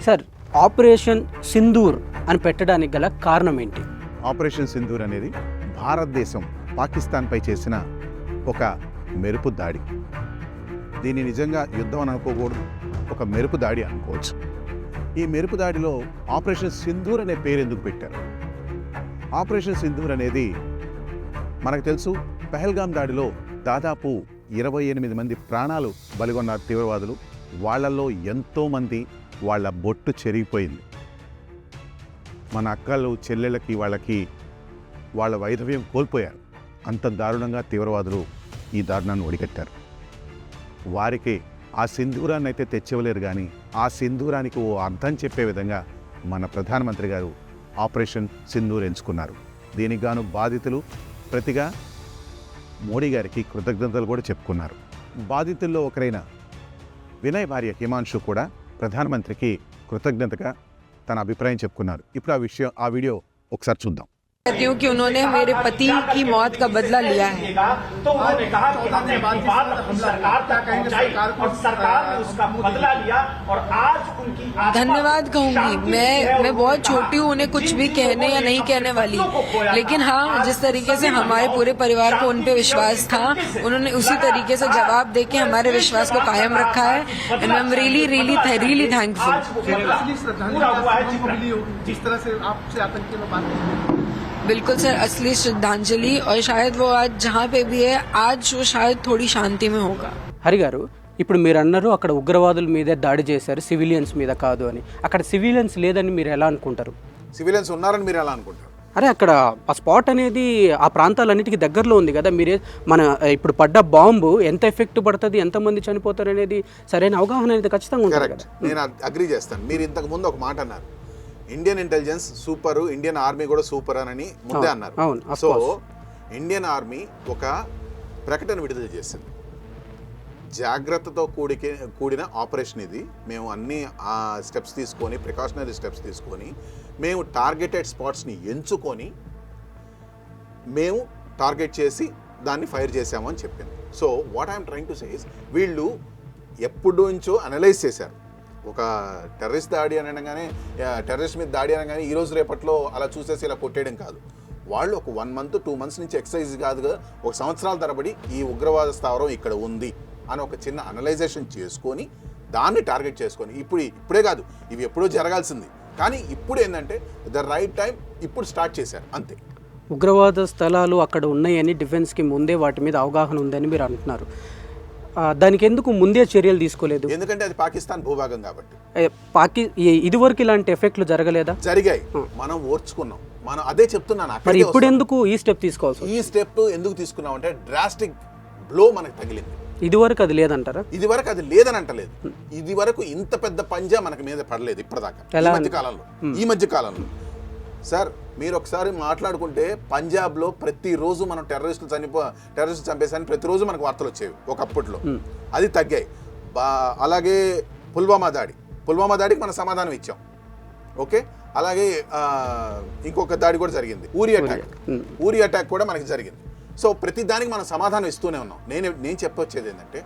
Sir, operation Sindoor అని పెట్టడానికి గల కారణం ఏంటి? ఆపరేషన్ సింధూర్ అనేది భారతదేశం పాకిస్తాన్పై చేసిన ఒక మెరుపు దాడి. దీన్ని నిజంగా యుద్ధం అని అనుకోకూడదు, ఒక మెరుపు దాడి అనుకోవచ్చు. ఈ మెరుపు దాడిలో ఆపరేషన్ సింధూర్ అనే పేరు ఎందుకు పెట్టారు? ఆపరేషన్ సింధూర్ అనేది మనకు తెలుసు, పహల్గామ్ దాడిలో దాదాపు 28 మంది ప్రాణాలు బలిగొన్న తీవ్రవాదులు. వాళ్ళల్లో ఎంతోమంది వాళ్ళ బొట్టు చెరిగిపోయింది. మన అక్కలు చెల్లెళ్ళకి వాళ్ళకి వాళ్ళ వైధవ్యం కోల్పోయారు. అంత దారుణంగా తీవ్రవాదులు ఈ దారుణాన్ని ఒడిగట్టారు. వారికి ఆ సింధూరాన్ని అయితే తెచ్చివ్వలేరు, కానీ ఆ సింధూరానికి ఓ అర్థం చెప్పే విధంగా మన ప్రధానమంత్రి గారు ఆపరేషన్ సింధూర్ ఎంచుకున్నారు. దీనికి గాను బాధితులు ప్రతిగా మోడీ గారికి కృతజ్ఞతలు కూడా చెప్పుకున్నారు. బాధితుల్లో ఒకరైన వినయ్ భార్య హిమాంశు కూడా ప్రధానమంత్రికి కృతజ్ఞతగా తన అభిప్రాయం చెప్పుకున్నారు. ఇప్పుడు ఆ వీడియో ఒకసారి చూద్దాం. कहती हूँ कि उन्होंने मेरे पति की मौत का बदला लिया है। तो उन्होंने कहा कि हमने अपनी बात अपनी सरकार तक पहुंचाई और सरकार ने उसका बदला लिया और आज उनकी धन्यवाद कहूंगी। मैं बहुत छोटी हूँ, उन्हें कुछ भी कहने या नहीं कहने वाली, लेकिन हाँ, जिस तरीके से हमारे पूरे परिवार को उन पे विश्वास था, उन्होंने उसी तरीके से जवाब देके हमारे विश्वास को कायम रखा है। And I am really thankful. जिस तरह से आपसे आतंकी में बात बिल्कुल सर, असली श्रद्धांजलि, और शायद वो आज जहाँ पे भी है, आज वो शायद थोड़ी शांति में होगा। హరి గారు, ఇప్పుడు మీరు అన్నారు అక్కడ ఉగ్రవాదుల మీదే దాడి చేశారు, సివిలియన్స్ మీద కాదు అని. అక్కడ సివిలియన్స్ లేదని మీరు ఎలా అనుకుంటారు? సివిలియన్స్ ఉన్నారని మీరు ఎలా అనుకుంటారు? అరే, అక్కడ ఆ స్పాట్ అనేది ఆ ప్రాంతాలన్నిటికీ దగ్గరలో ఉంది కదా. మీరే ఇప్పుడు పడ్డ బాంబు ఎంత ఎఫెక్ట్ పడుతుంది, ఎంతమంది చనిపోతారు అనేది సరైన అవగాహన అనేది ఖచ్చితంగా ఉంటుంది కదా. నేను అగ్రీ చేస్తాను. మీరు ఇంతకు ముందు ఒక మాట అన్నారు, Indian intelligence super, Indian army కూడా సూపర్ అని ముందే అన్నారు. సో ఇండియన్ ఆర్మీ ఒక ప్రకటన విడుదల చేసింది, జాగ్రత్తతో కూడిన ఆపరేషన్ ఇది. మేము అన్ని స్టెప్స్ తీసుకొని, ప్రికాషనరీ స్టెప్స్ తీసుకొని, మేము టార్గెటెడ్ స్పాట్స్ని ఎంచుకొని మేము టార్గెట్ చేసి దాన్ని ఫైర్ చేసాము అని చెప్పింది. So what I'm trying to say is, వీళ్ళు ఎప్పుడు నుంచో అనలైజ్ చేశారు. ఒక టెర్రరిస్ట్ దాడి అనగానే, టెర్రరిస్ట్ మీద దాడి అనగానే ఈరోజు రేపట్లో అలా చూసేసి ఇలా కొట్టేయడం కాదు. వాళ్ళు ఒక 1 month 2 months నుంచి ఎక్సర్సైజ్ కాదు కదా, ఒక సంవత్సరాల తరబడి ఈ ఉగ్రవాద స్థావరం ఇక్కడ ఉంది అని ఒక చిన్న అనలైజేషన్ చేసుకొని దాన్ని టార్గెట్ చేసుకొని, ఇప్పుడే కాదు, ఇవి ఎప్పుడో జరగాల్సింది, కానీ ఇప్పుడు ఏంటంటే ద రైట్ టైం, ఇప్పుడు స్టార్ట్ చేశారు అంతే. ఉగ్రవాద స్థలాలు అక్కడ ఉన్నాయని డిఫెన్స్కి ముందే వాటి మీద అవగాహన ఉందని మీరు అంటున్నారు. దానికి ఎందుకు ముందే చర్యలు తీసుకోలేదు? ఎందుకంటే అది పాకిస్తాన్ భూభాగం కాబట్టి. ఇదివరకు ఇలాంటి ఎఫెక్ట్లు జరగలేదా? జరిగాయి, మనం ఓర్చుకున్నాం. మనం అదే చెప్తున్నాను. మరి ఇప్పుడు ఎందుకు ఈ స్టెప్ తీసుకోవాల్సి? ఈ స్టెప్ ఎందుకు తీసుకున్నాం అంటే డ్రాస్టిక్ బ్లో మనకు తగిలింది. ఇదివరకు అది లేదంటారా? ఇదివరకు అది లేదని అంటలేదు. ఇది వరకు ఇంత పెద్ద పంజా మనకి మీద పడలేదు ఇప్పటిదాకా. ఈ మధ్య కాలంలో సార్, మీరు ఒకసారి మాట్లాడుకుంటే పంజాబ్లో ప్రతిరోజు మనం టెర్రరిస్టులు చంపేసాని ప్రతిరోజు మనకు వార్తలు వచ్చేవి ఒకప్పట్లో. అది తగ్గాయి. అలాగే పుల్వామా దాడికి మనం సమాధానం ఇచ్చాం. ఓకే, అలాగే ఇంకొక దాడి కూడా జరిగింది, ఊరి అటాక్ కూడా మనకి జరిగింది. సో ప్రతి దానికి మనం సమాధానం ఇస్తూనే ఉన్నాం. నేను చెప్పొచ్చేది ఏంటంటే,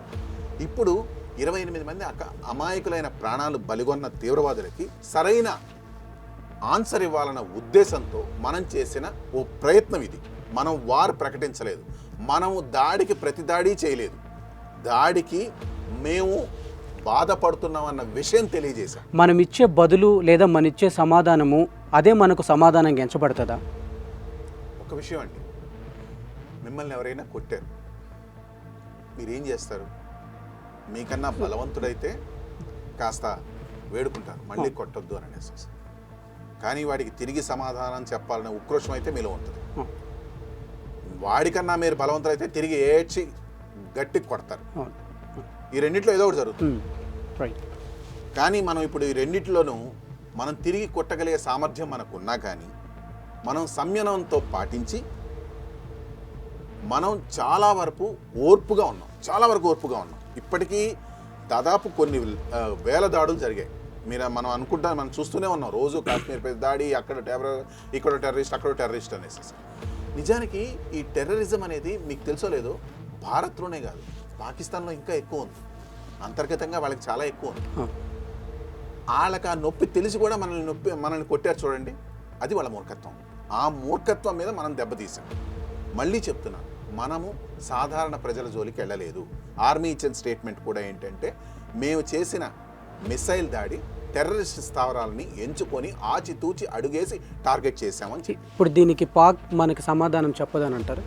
ఇప్పుడు 28 మంది అమాయకులైన ప్రాణాలు బలిగొన్న తీవ్రవాదులకి సరైన ఆన్సర్ ఇవ్వాలన్న ఉద్దేశంతో మనం చేసిన ఓ ప్రయత్నం ఇది. మనం వారు ప్రకటించలేదు, మనము దాడికి ప్రతి దాడి చేయలేదు, దాడికి మేము బాధపడుతున్నామన్న విషయం తెలియజేశాం. మనం ఇచ్చే బదులు లేదా మన ఇచ్చే సమాధానము అదే మనకు సమాధానంగా ఎంచబడుతుందా? ఒక విషయం అండి, మిమ్మల్ని ఎవరైనా కొట్టారు, మీరేం చేస్తారు? మీకన్నా బలవంతుడైతే కాస్త వేడుకుంటారు, మళ్ళీ కొట్టొద్దు అని అనేసి. కానీ వాడికి తిరిగి సమాధానం చెప్పాలనే ఉక్రోషం అయితే మీలో ఉంటుంది. వాడికన్నా మీరు బలవంతులైతే తిరిగి ఏడ్చి గట్టి కొడతారు. ఈ రెండిట్లో ఏదో ఒకటి జరుగుతుంది. కానీ మనం ఇప్పుడు ఈ రెండిట్లోనూ మనం తిరిగి కొట్టగలిగే సామర్థ్యం మనకున్నా కానీ మనం సంయమనంతో పాటించి మనం చాలా వరకు ఓర్పుగా ఉన్నాం. ఇప్పటికీ దాదాపు కొన్ని వేల దాడులు జరిగాయి. మనం అనుకుంటా, మనం చూస్తూనే ఉన్నాం రోజు. కాశ్మీర్పై దాడి, ఇక్కడ టెర్రరిస్ట్ అక్కడ టెర్రరిస్ట్ అనేసి. నిజానికి ఈ టెర్రరిజం అనేది మీకు తెలుసో లేదో, భారత్లోనే కాదు, పాకిస్తాన్లో ఇంకా ఎక్కువ ఉంది. అంతర్గతంగా వాళ్ళకి చాలా ఎక్కువ ఉంది. వాళ్ళకి ఆ నొప్పి తెలిసి కూడా మనల్ని కొట్టారు చూడండి, అది వాళ్ళ మూర్ఖత్వం. ఆ మూర్ఖత్వం మీద మనం దెబ్బతీసాం. మళ్ళీ చెప్తున్నాను, మనము సాధారణ ప్రజల జోలికి వెళ్ళలేదు. ఆర్మీ ఇచ్చిన స్టేట్మెంట్ కూడా ఏంటంటే, మేము చేసిన మిసైల్ దాడి టెర్రరిస్ట్ స్థావరాలని ఎంచుకొని ఆచితూచి అడుగేసి టార్గెట్ చేశామని చెప్పి. ఇప్పుడు దీనికి పాక్ మనకి సమాధానం చెప్పదని అంటారు.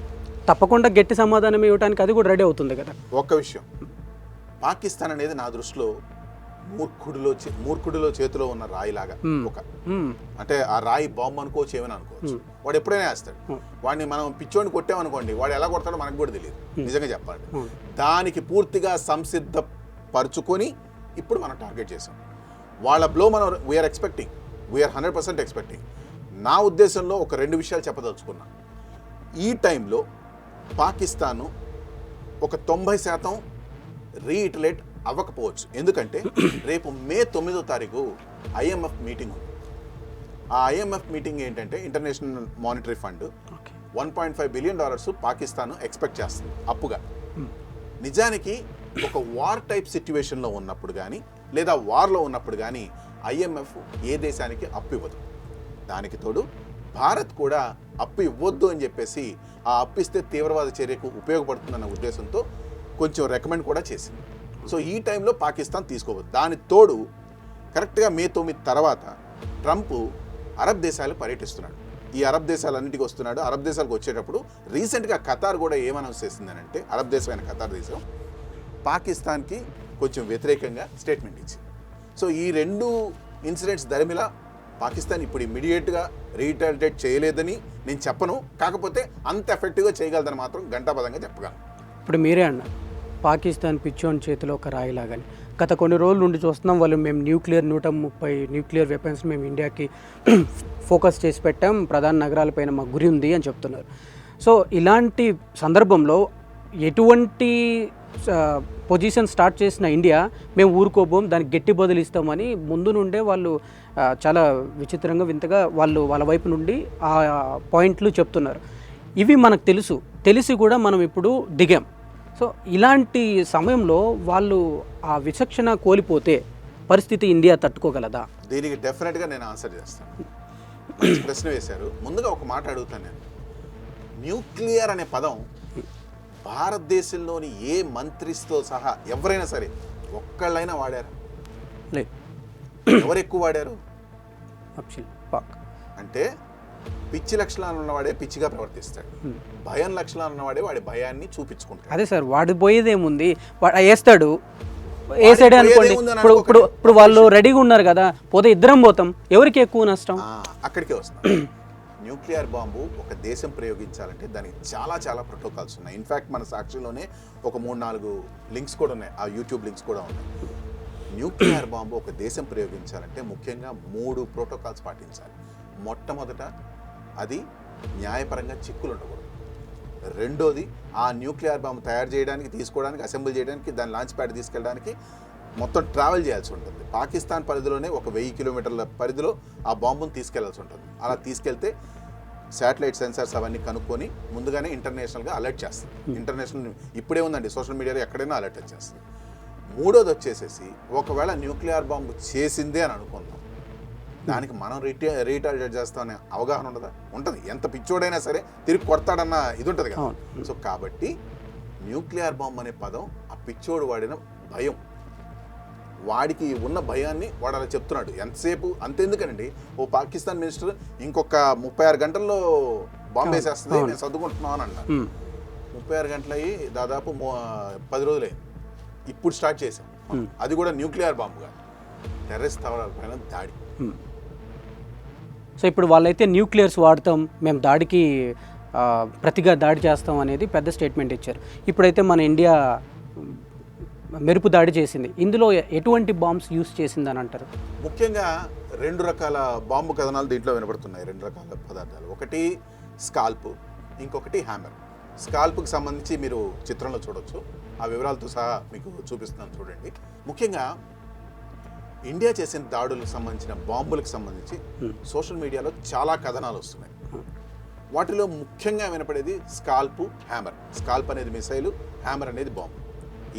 తప్పకుండా గట్టి సమాధానం ఇవ్వడానికి అది కూడా రెడీ అవుతుంది కదా. ఒక్క విషయం, పాకిస్తాన్ అనేది నా దృష్టిలో మూర్ఖుడిలో చేతిలో ఉన్న రాయిలాగా. అంటే ఆ రాయి బాంబు అనుకోవచ్చు, ఏమైనా అనుకోవచ్చు. వాడు ఎప్పుడైనా వేస్తాడు. వాడిని మనం పిచ్చోడిని కొట్టామనుకోండి, వాడు ఎలా కొడతాడో మనకు కూడా తెలియదు, నిజంగా చెప్పాలి. దానికి పూర్తిగా సంసిద్ధపరుచుకొని ఇప్పుడు మనం టార్గెట్ చేసాం. వాళ్ళ బ్లో మనం వీఆర్ 100% ఎక్స్పెక్టింగ్. నా ఉద్దేశంలో ఒక 2 విషయాలు చెప్పదలుచుకున్నా. ఈ టైంలో పాకిస్తాను ఒక 90% రీఇటరేట్ అవ్వకపోవచ్చు. ఎందుకంటే రేపు మే 9వ తారీఖు IMF మీటింగ్ ఉంది. ఆ IMF మీటింగ్ ఏంటంటే, international monetary fund $1.5 billion Pakistan expect చేస్తుంది అప్పుగా. నిజానికి ఒక వార్ టైప్ సిచ్యువేషన్లో ఉన్నప్పుడు కానీ, లేదా వార్లో ఉన్నప్పుడు కానీ IMF ఏ దేశానికి అప్పు ఇవ్వదు. దానికి తోడు భారత్ కూడా అప్పు ఇవ్వద్దు అని చెప్పేసి, ఆ అప్పు ఇస్తే తీవ్రవాద చర్యకు ఉపయోగపడుతుందన్న ఉద్దేశంతో కొంచెం రికమెండ్ కూడా చేసింది. సో ఈ టైంలో పాకిస్తాన్ తీసుకోవద్దు. దాని తోడు కరెక్ట్గా మే 9 తర్వాత ట్రంప్ అరబ్ దేశాలు పర్యటిస్తున్నాడు. ఈ అరబ్ దేశాలన్నింటికి వస్తున్నాడు. అరబ్ దేశాలకు వచ్చేటప్పుడు రీసెంట్గా ఖతార్ కూడా ఏమనౌన్స్ చేసిందని అంటే, అరబ్ దేశమైన ఖతార్ దేశం పాకిస్తాన్కి కొంచెం వ్యతిరేకంగా స్టేట్మెంట్ ఇచ్చింది. సో ఈ 2 ఇన్సిడెంట్స్ దరిమిలా పాకిస్తాన్ ఇప్పుడు ఇమ్మీడియట్గా రీటాలియేట్ చేయలేదని నేను చెప్పను. కాకపోతే అంత ఎఫెక్టివ్గా చేయగలదని మాత్రం ఘంటాపదంగా చెప్పగలను. ఇప్పుడు మీరే అన్నారు, పాకిస్తాన్ పిచ్చోని చేతిలో ఒక రాయిలాగని. గత కొన్ని రోజుల నుండి చూస్తున్నాం, వాళ్ళు మేము 130 న్యూక్లియర్ వెపన్స్ మేము ఇండియాకి ఫోకస్ చేసి పెట్టాం, ప్రధాన నగరాలపైన మా గురి ఉంది అని చెప్తున్నారు. సో ఇలాంటి సందర్భంలో ఎటువంటి పొజిషన్ స్టార్ట్ చేసిన ఇండియా, మేము ఊరుకోబోం, దానికి గట్టి బదులు ఇస్తామని ముందు నుండే వాళ్ళు చాలా విచిత్రంగా వింతగా వాళ్ళ వైపు నుండి ఆ పాయింట్లు చెప్తున్నారు. ఇవి మనకు తెలిసి కూడా మనం ఇప్పుడు దిగాం. సో ఇలాంటి సమయంలో వాళ్ళు ఆ విచక్షణ కోల్పోతే పరిస్థితి ఇండియా తట్టుకోగలదా? దీనికి డెఫినెట్గా నేను ఆన్సర్ చేస్తాను. ప్రశ్న వేశారు. ముందుగా ఒక మాట అడుగుతాను నేను. న్యూక్లియర్ అనే పదం భారతదేశంలోని ఏ మంత్రితో సహా ఎవరైనా సరే ఒక్కళ్ళైనా వాడారా? లేదు. ఎవరు ఎక్కువ వాడారు? పాక్. అంటే పిచ్చి లక్షణాలు ఉన్నవాడే పిచ్చిగా ప్రవర్తిస్తాడు, భయం లక్షణాలు ఉన్నవాడే వాడి భయాన్ని చూపించుకుంటాడు. అదే సార్, వాడి పోయేదేముంది, వాడు వేస్తాడు, వేసాడే అనుకోండి. ఇప్పుడు వాళ్ళు రెడీగా ఉన్నారు కదా, పోతే ఇద్దరం పోతాం, ఎవరికి ఎక్కువ నష్టం? అక్కడికే వస్తాం. న్యూక్లియర్ బాంబు ఒక దేశం ప్రయోగించాలంటే దానికి చాలా చాలా ప్రోటోకాల్స్ ఉన్నాయి. ఇన్ఫ్యాక్ట్ మన సాక్షిలోనే ఒక 3-4 లింక్స్ కూడా ఉన్నాయి, ఆ యూట్యూబ్ లింక్స్ కూడా ఉన్నాయి. న్యూక్లియర్ బాంబు ఒక దేశం ప్రయోగించాలంటే ముఖ్యంగా 3 ప్రోటోకాల్స్ పాటించాలి. మొట్టమొదట, అది న్యాయపరంగా చిక్కులు ఉండకూడదు. రెండోది, ఆ న్యూక్లియర్ బాంబు తయారు చేయడానికి, తీసుకోవడానికి, అసెంబుల్ చేయడానికి, దాని లాంచ్ ప్యాడ్ తీసుకెళ్ళడానికి మొత్తం ట్రావెల్ చేయాల్సి ఉంటుంది. పాకిస్తాన్ పరిధిలోనే ఒక 1000 కిలోమీటర్ల పరిధిలో ఆ బాంబును తీసుకెళ్లాల్సి ఉంటుంది. అలా తీసుకెళ్తే శాటిలైట్ సెన్సార్స్ అవన్నీ కనుక్కొని ముందుగానే ఇంటర్నేషనల్గా అలర్ట్ చేస్తుంది. ఇంటర్నేషనల్ ఇప్పుడే ఉందండి, సోషల్ మీడియాలో ఎక్కడైనా అలర్ట్ వచ్చేస్తుంది. మూడోది వచ్చేసేసి, ఒకవేళ న్యూక్లియర్ బాంబు చేసిందే అని అనుకుందాం, దానికి మనం రీటాలియేట్ చేస్తామనే అవగాహన ఉండదా? ఉంటుంది. ఎంత పిచ్చోడైనా సరే తిరిగి కొడతాడన్న ఇది ఉంటుంది కదా. సో కాబట్టి న్యూక్లియర్ బాంబు అనే పదం ఆ పిచ్చోడు వాడిన భయం, వాడికి ఉన్న భయాన్ని వాడు అలా చెప్తున్నాడు. ఎంతసేపు అంతెందుకనండి, ఓ పాకిస్తాన్ మినిస్టర్ ఇంకొక 36 గంటల్లో బాంబు వేసేస్తుంది, నేను చదువుకుంటున్నాను అని అన్నారు. 36 గంటలు అయ్యి దాదాపు 10 రోజులైంది. ఇప్పుడు స్టార్ట్ చేసాం. అది కూడా న్యూక్లియర్ బాంబు కాదు, టెర్రరిస్ట్ స్థావరాల పైన దాడి. సో ఇప్పుడు వాళ్ళైతే న్యూక్లియర్స్ వాడతాం, మేము దాడికి ప్రతిగా దాడి చేస్తాం అనేది పెద్ద స్టేట్మెంట్ ఇచ్చారు. ఇప్పుడైతే మన ఇండియా మెరుపు దాడి చేసింది, ఇందులో ఎటువంటి బాంబ్స్ యూస్ చేసిందని అంటారు? ముఖ్యంగా 2 రకాల బాంబు కథనాలు దీంట్లో వినపడుతున్నాయి. 2 రకాల పదార్థాలు, ఒకటి స్కాల్ప్, ఇంకొకటి హ్యామర్. స్కాల్ప్కి సంబంధించి మీరు చిత్రంలో చూడొచ్చు, ఆ వివరాలతో సహా మీకు చూపిస్తున్నాను చూడండి. ముఖ్యంగా ఇండియా చేసిన దాడులకు సంబంధించిన బాంబులకు సంబంధించి సోషల్ మీడియాలో చాలా కథనాలు వస్తున్నాయి. వాటిలో ముఖ్యంగా వినపడేది స్కాల్ప్, హ్యామర్. స్కాల్ప్ అనేది మిసైలు, హ్యామర్ అనేది బాంబు.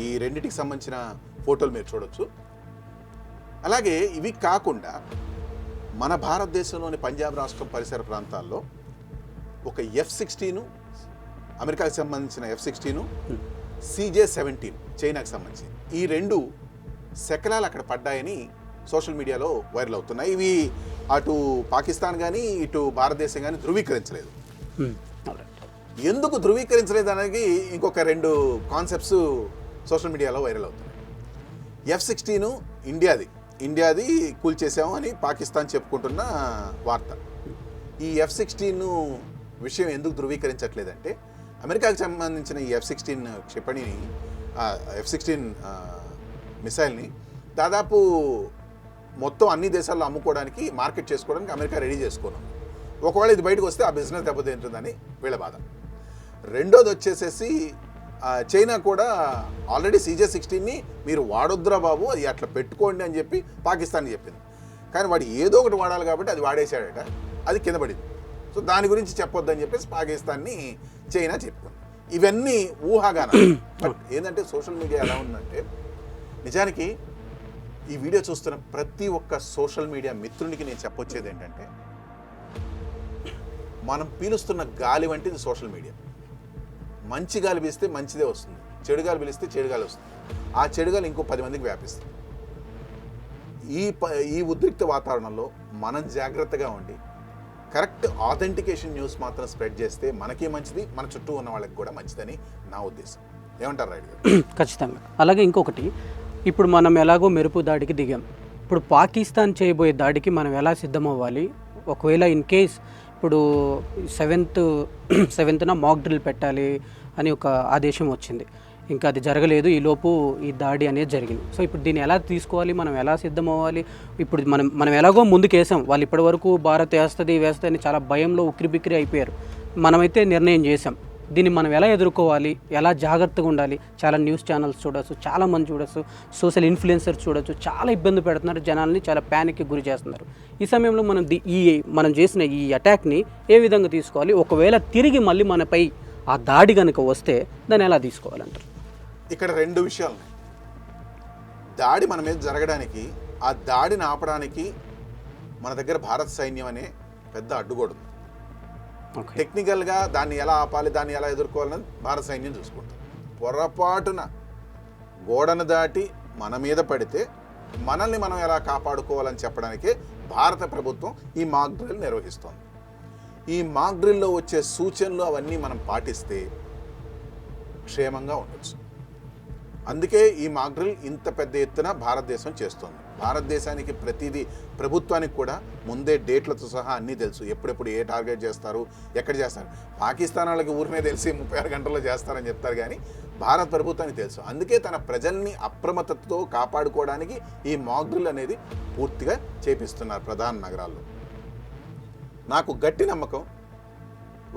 ఈ రెండింటికి సంబంధించిన ఫోటోలు మీరు చూడొచ్చు. అలాగే ఇవి కాకుండా మన భారతదేశంలోని పంజాబ్ రాష్ట్రం పరిసర ప్రాంతాల్లో ఒక F-16 అమెరికాకి సంబంధించిన F-16 CJ-17 చైనాకి సంబంధించి ఈ 2 శకలాలు అక్కడ పడ్డాయని సోషల్ మీడియాలో వైరల్ అవుతున్నాయి. ఇవి అటు పాకిస్తాన్ కానీ ఇటు భారతదేశం కానీ ధృవీకరించలేదు. ఎందుకు ధృవీకరించలేదు అనేది ఇంకొక 2 కాన్సెప్ట్స్ సోషల్ మీడియాలో వైరల్ అవుతున్నాయి. F-16 ఇండియాది కూల్చేసాము అని పాకిస్తాన్ చెప్పుకుంటున్న వార్త. ఈ F-16 విషయం ఎందుకు ధృవీకరించట్లేదంటే అమెరికాకి సంబంధించిన ఈ F-16 క్షిపణిని F-16 మిసైల్ని దాదాపు మొత్తం అన్ని దేశాల్లో అమ్ముకోవడానికి మార్కెట్ చేసుకోవడానికి అమెరికా రెడీ చేసుకున్నాం. ఒకవేళ ఇది బయటకు వస్తే ఆ బిజినెస్ దెబ్బతింటుందని వీళ్ళ బాధ. రెండోది వచ్చేసేసి చైనా కూడా ఆల్రెడీ CJ-16ని మీరు వాడొద్దురా బాబు, అది అట్లా పెట్టుకోండి అని చెప్పి పాకిస్తాన్కి చెప్పింది. కానీ వాడు ఏదో ఒకటి వాడాలి కాబట్టి అది వాడేశాడట, అది కింద పడింది. సో దాని గురించి చెప్పొద్దని చెప్పేసి పాకిస్తాన్ని చైనా చెప్పుకుంది. ఇవన్నీ ఊహాగానం. బట్ ఏంటంటే సోషల్ మీడియా ఎలా ఉందంటే నిజానికి ఈ వీడియో చూస్తున్న ప్రతి ఒక్క సోషల్ మీడియా మిత్రునికి నేను చెప్పొచ్చేది ఏంటంటే మనం పీలుస్తున్న గాలి వంటిది సోషల్ మీడియా. మంచి గాలి పీలిస్తే మంచిదే వస్తుంది, చెడు గాలి పీలిస్తే చెడు గాలి వస్తుంది. ఆ చెడు గాలి ఇంకో 10 మందికి వ్యాపిస్తుంది. ఈ ఉద్రిక్త వాతావరణంలో మనం జాగ్రత్తగా ఉండి కరెక్ట్ ఆథెంటికేషన్ న్యూస్ మాత్రం స్ప్రెడ్ చేస్తే మనకి మంచిది, మన చుట్టూ ఉన్న వాళ్ళకి కూడా మంచిదని నా ఉద్దేశం. ఏమంటారు రైట్ గారు? ఖచ్చితంగా. అలాగే ఇంకొకటి, ఇప్పుడు మనం ఎలాగో మెరుపు దాడికి దిగాం. ఇప్పుడు పాకిస్తాన్ చేయబోయే దాడికి మనం ఎలా సిద్ధమవ్వాలి? ఒకవేళ ఇన్ కేస్ ఇప్పుడు 7th మాక్ డ్రిల్ పెట్టాలి అని ఒక ఆదేశం వచ్చింది, ఇంకా అది జరగలేదు, ఈలోపు ఈ దాడి అనేది జరిగింది. సో ఇప్పుడు దీన్ని ఎలా తీసుకోవాలి, మనం ఎలా సిద్ధమవ్వాలి? ఇప్పుడు మనం ఎలాగో ముందుకేసాం, వాళ్ళు ఇప్పటి వరకు భారత్ వేస్తుంది అని చాలా భయంలో ఉక్కిరిబిక్కిరి అయిపోయారు. మనమైతే నిర్ణయం చేసాం, దీన్ని మనం ఎలా ఎదుర్కోవాలి, ఎలా జాగ్రత్తగా ఉండాలి? చాలా న్యూస్ ఛానల్స్ చూడొచ్చు, చాలామంది చూడొచ్చు, సోషల్ ఇన్ఫ్లుయెన్సర్స్ చూడొచ్చు, చాలా ఇబ్బంది పెడుతున్నారు, జనాల్ని చాలా ప్యానిక్కి గురి చేస్తున్నారు. ఈ సమయంలో మనం చేసిన ఈ అటాక్ని ఏ విధంగా తీసుకోవాలి? ఒకవేళ తిరిగి మళ్ళీ మనపై ఆ దాడి కనుక వస్తే దాన్ని ఎలా తీసుకోవాలంటారు? ఇక్కడ 2 విషయాలు. దాడి మన మీద జరగడానికి, ఆ దాడిని ఆపడానికి మన దగ్గర భారత సైన్యం అనే పెద్ద అడ్డుగోడు ఉంది. టెక్నికల్గా దాన్ని ఎలా ఆపాలి, దాన్ని ఎలా ఎదుర్కోవాలని భారత సైన్యం చూసుకుంటుంది. పొరపాటున గోడను దాటి మన మీద పడితే మనల్ని మనం ఎలా కాపాడుకోవాలని చెప్పడానికే భారత ప్రభుత్వం ఈ మాక్ డ్రిల్ నిర్వహిస్తోంది. ఈ మాక్ డ్రిల్లో వచ్చే సూచనలు అవన్నీ మనం పాటిస్తే క్షేమంగా ఉండొచ్చు. అందుకే ఈ మాక్ డ్రిల్ ఇంత పెద్ద ఎత్తున భారతదేశం చేస్తోంది. భారతదేశానికి ప్రతిదీ, ప్రభుత్వానికి కూడా ముందే డేట్లతో సహా అన్నీ తెలుసు, ఎప్పుడెప్పుడు ఏ టార్గెట్ చేస్తారు, ఎక్కడ చేస్తారు. పాకిస్తాన్ వాళ్ళకి ఊరినే తెలిసి 36 గంటల్లో చేస్తారని చెప్తారు, కానీ భారత ప్రభుత్వానికి తెలుసు. అందుకే తన ప్రజల్ని అప్రమత్తతో కాపాడుకోవడానికి ఈ మాక్ డ్రిల్ అనేది పూర్తిగా చేపిస్తున్నారు ప్రధాన నగరాల్లో. నాకు గట్టి నమ్మకం,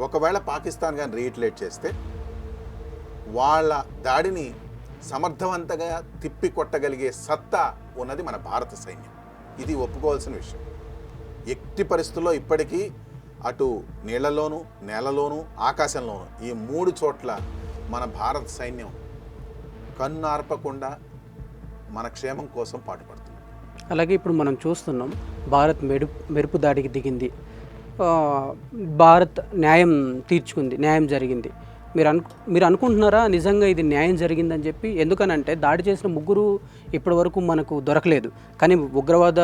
ఒకవేళ పాకిస్తాన్ కానీ రీఇటరేట్ చేస్తే వాళ్ళ దాడిని సమర్థవంతంగా తిప్పి కొట్టగలిగే సత్తా ఉన్నది మన భారత సైన్యం. ఇది ఒప్పుకోవాల్సిన విషయం. ఎట్టి పరిస్థితుల్లో ఇప్పటికీ అటు నీళ్లలోనూ, నేలలోనూ, ఆకాశంలోనూ ఈ 3 చోట్ల మన భారత సైన్యం కన్నార్పకుండా మన క్షేమం కోసం పాటుపడుతుంది. అలాగే ఇప్పుడు మనం చూస్తున్నాం, భారత్ మెరుపు దాడికి దిగింది, భారత్ న్యాయం తీర్చుకుంది, న్యాయం జరిగింది. మీరు అనుకుంటున్నారా నిజంగా ఇది న్యాయం జరిగిందని చెప్పి? ఎందుకనంటే దాడి చేసిన 3 ఇప్పటి వరకు మనకు దొరకలేదు, కానీ ఉగ్రవాద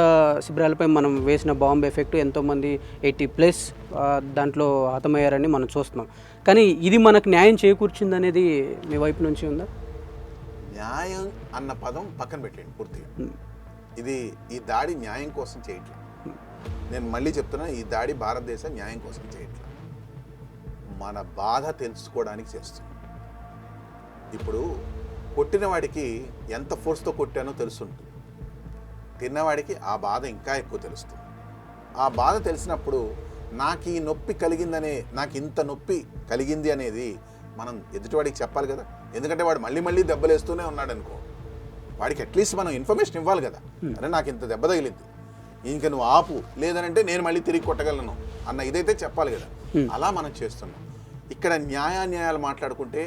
శిబిరాలపై మనం వేసిన బాంబు ఎఫెక్ట్ ఎంతోమంది 80+ దాంట్లో హతమయ్యారని మనం చూస్తున్నాం. కానీ ఇది మనకు న్యాయం చేకూర్చింది అనేది మీ వైపు నుంచి ఉందా? న్యాయం అన్న పదం పక్కన పెట్టండి పూర్తిగా. ఈ దాడి న్యాయం కోసం చేయట్లేదు. నేను మళ్ళీ చెప్తున్నా, ఈ దాడి భారతదేశం న్యాయం కోసం చేయట్లేదు, మన బాధ తెలుసుకోవడానికి చేస్తుంది. ఇప్పుడు కొట్టిన వాడికి ఎంత ఫోర్స్తో కొట్టానో తెలుసుంటుంది, తిన్నవాడికి ఆ బాధ ఇంకా ఎక్కువ తెలుస్తుంది. ఆ బాధ తెలిసినప్పుడు నాకు ఈ నొప్పి కలిగిందనే, నాకు ఇంత నొప్పి కలిగింది అనేది మనం ఎదుటివాడికి చెప్పాలి కదా. ఎందుకంటే వాడు మళ్ళీ దెబ్బలేస్తూనే ఉన్నాడు అనుకో, వాడికి అట్లీస్ట్ మనం ఇన్ఫర్మేషన్ ఇవ్వాలి కదా. అరే నాకు ఇంత దెబ్బ తగిలింది, ఇంక నువ్వు ఆపు, లేదనంటే నేను మళ్ళీ తిరిగి కొట్టగలను అన్న ఇదైతే చెప్పాలి కదా. అలా మనం చేస్తున్నాం. ఇక్కడ న్యాయాలు మాట్లాడుకుంటే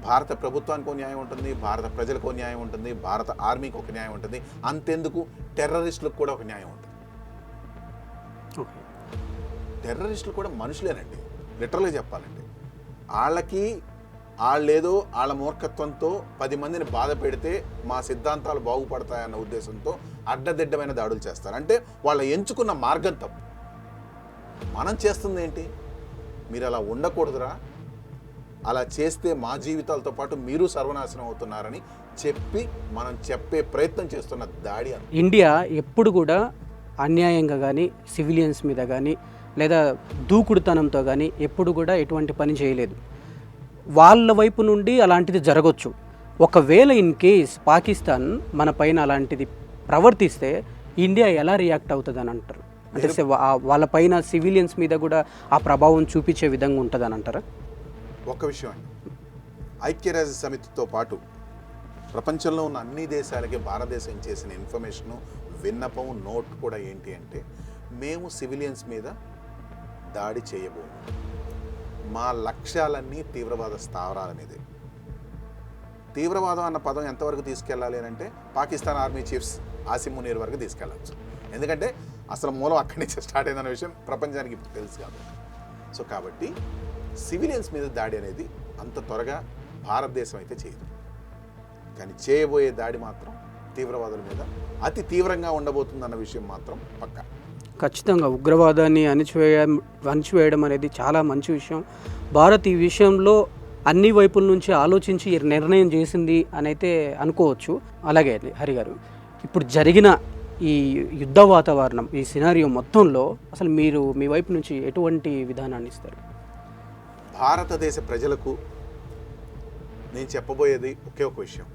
భారత ప్రభుత్వానికి న్యాయం ఉంటుంది, భారత ప్రజలకు న్యాయం ఉంటుంది, భారత ఆర్మీకి ఒక న్యాయం ఉంటుంది, అంతెందుకు టెర్రరిస్టులకు కూడా ఒక న్యాయం ఉంటుంది. ఓకే. టెర్రరిస్టులు కూడా మనుషులేనండి, లిటరల్గా చెప్పాలంటే. వాళ్ళేదో వాళ్ళ మూర్ఖత్వంతో 10 మందిని బాధ పెడితే మా సిద్ధాంతాలు బాగుపడతాయన్న ఉద్దేశంతో అడ్డదిడ్డమైన దాడులు చేస్తారు. అంటే వాళ్ళు ఎంచుకున్న మార్గం తప్పు. మనం చేస్తుంది ఏంటి? మీరు అలా ఉండకూడదురా, అలా చేస్తే మా జీవితాలతో పాటు మీరు సర్వనాశనం అవుతున్నారని చెప్పి మనం చెప్పే ప్రయత్నం చేస్తున్న దాడి అని. ఇండియా ఎప్పుడు కూడా అన్యాయంగా కానీ సివిలియన్స్ మీద కానీ లేదా దూకుడుతనంతో కానీ ఎప్పుడు కూడా ఎటువంటి పని చేయలేదు. వాళ్ళ వైపు నుండి అలాంటిది జరగవచ్చు. ఒకవేళ ఇన్ కేస్ పాకిస్తాన్ మన పైన అలాంటిది ప్రవర్తిస్తే ఇండియా ఎలా రియాక్ట్ అవుతుందని అంటారు? అంటే వాళ్ళ పైన సివిలియన్స్ మీద కూడా ఆ ప్రభావం చూపించే విధంగా ఉంటుందని అంటారా? ఒక విషయం అండి, ఐక్యరాజ్య సమితితో పాటు ప్రపంచంలో ఉన్న అన్ని దేశాలకి భారతదేశం చేసిన ఇన్ఫర్మేషను, విన్నపం, నోట్ కూడా ఏంటి అంటే, మేము సివిలియన్స్ మీద దాడి చేయబోము, మా లక్ష్యాలన్నీ తీవ్రవాద స్థావరాల మీదే. తీవ్రవాదం అన్న పదం ఎంతవరకు తీసుకెళ్ళాలి అని అంటే పాకిస్తాన్ ఆర్మీ చీఫ్స్ ఆసిమ్ మునీర్ వరకు తీసుకెళ్ళచ్చు. ఎందుకంటే అసలు మూలం అక్కడి నుంచి స్టార్ట్ అయిందన్న విషయం ప్రపంచానికి ఇప్పుడు తెలుసు కాబట్టి. సో కాబట్టి సివిలియన్స్ మీద దాడి అనేది అంత త్వరగా భారతదేశం అయితే చేయదు. కానీ చేయబోయే దాడి మాత్రం తీవ్రవాదుల మీద అతి తీవ్రంగా ఉండబోతుందన్న విషయం మాత్రం పక్కా. ఖచ్చితంగా ఉగ్రవాదాన్ని అణిచివేయడం అనేది చాలా మంచి విషయం. భారత్ ఈ విషయంలో అన్ని వైపుల నుంచి ఆలోచించి నిర్ణయం చేసింది అని అయితే అనుకోవచ్చు. అలాగే హరి గారు, ఇప్పుడు జరిగిన ఈ యుద్ధ వాతావరణం, ఈ సినారియో మొత్తంలో అసలు మీరు మీ వైపు నుంచి ఎటువంటి విధానాన్ని ఇస్తారు? భారతదేశ ప్రజలకు నేను చెప్పబోయేది ఒకే ఒక విషయం,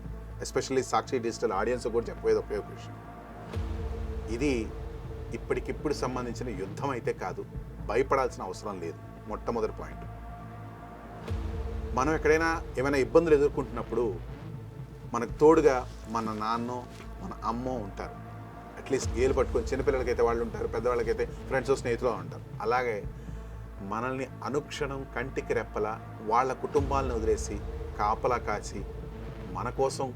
ఎస్పెషల్లీ సాక్షి డిజిటల్ ఆడియన్స్ కూడా చెప్పబోయేది ఒకే ఒక విషయం. ఇది ఇప్పటికిప్పుడు సంబంధించిన యుద్ధం అయితే కాదు, భయపడాల్సిన అవసరం లేదు. మొట్టమొదటి పాయింట్, మనం ఎక్కడైనా ఏమైనా ఇబ్బందులు ఎదుర్కొంటున్నప్పుడు మనకు తోడుగా మన నాన్నో మన అమ్మో ఉంటారు. అట్లీస్ట్ ఏలు పట్టుకొని, చిన్నపిల్లలకైతే వాళ్ళు ఉంటారు, పెద్దవాళ్ళకైతే ఫ్రెండ్స్ స్నేహితులు ఉంటారు. అలాగే మనల్ని అనుక్షణం కంటికి రెప్పలా వాళ్ళ కుటుంబాలను వదిలేసి కాపలా కాచి మన కోసం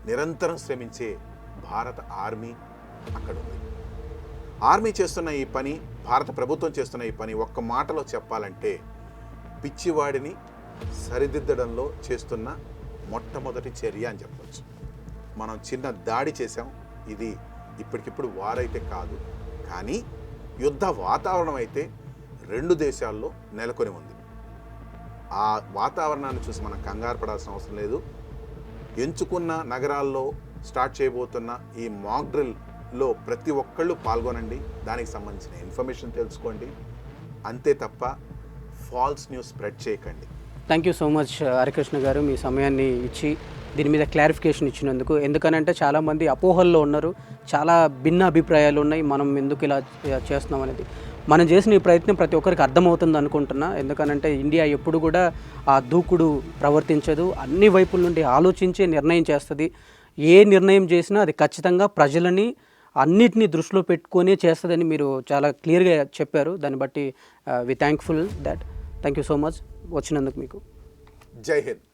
నిరంతరం శ్రమించే భారత ఆర్మీ అక్కడ ఉంది. ఆర్మీ చేస్తున్న ఈ పని, భారత ప్రభుత్వం చేస్తున్న ఈ పని ఒక్క మాటలో చెప్పాలంటే పిచ్చివాడిని సరిదిద్దడంలో చేస్తున్న మొట్టమొదటి చర్య అని చెప్పవచ్చు. మనం చిన్న దాడి చేసాం, ఇది ఇప్పటికిప్పుడు వారైతే కాదు, కానీ యుద్ధ వాతావరణం అయితే 2 దేశాల్లో నెలకొని ఉంది. ఆ వాతావరణాన్ని చూసి మనం కంగారు పడాల్సిన అవసరం లేదు. ఎంచుకున్న నగరాల్లో స్టార్ట్ చేయబోతున్న ఈ మాక్ డ్రిల్లో ప్రతి ఒక్కళ్ళు పాల్గొనండి, దానికి సంబంధించిన ఇన్ఫర్మేషన్ తెలుసుకోండి, అంతే తప్ప ఫాల్స్ న్యూస్ స్ప్రెడ్ చేయకండి. Thank you so much Harikrishna గారు, మీ సమయాన్ని ఇచ్చి దీని మీద క్లారిఫికేషన్ ఇచ్చినందుకు. ఎందుకనంటే చాలామంది అపోహల్లో ఉన్నారు, చాలా భిన్న అభిప్రాయాలు ఉన్నాయి, మనం ఎందుకు ఇలా చేస్తున్నాం అనేది. మనం చేసిన ఈ ప్రయత్నం ప్రతి ఒక్కరికి అర్థమవుతుంది అనుకుంటున్నా. ఎందుకనంటే ఇండియా ఎప్పుడు కూడా ఆ దూకుడు ప్రవర్తించదు, అన్ని వైపుల నుండి ఆలోచించే నిర్ణయం చేస్తుంది. ఏ నిర్ణయం చేసినా అది ఖచ్చితంగా ప్రజలని అన్నిటినీ దృష్టిలో పెట్టుకొని చేస్తుందని మీరు చాలా క్లియర్గా చెప్పారు. దాన్ని బట్టి we thankful that. Thank you so much వచ్చినందుకు మీకు. జై హింద్.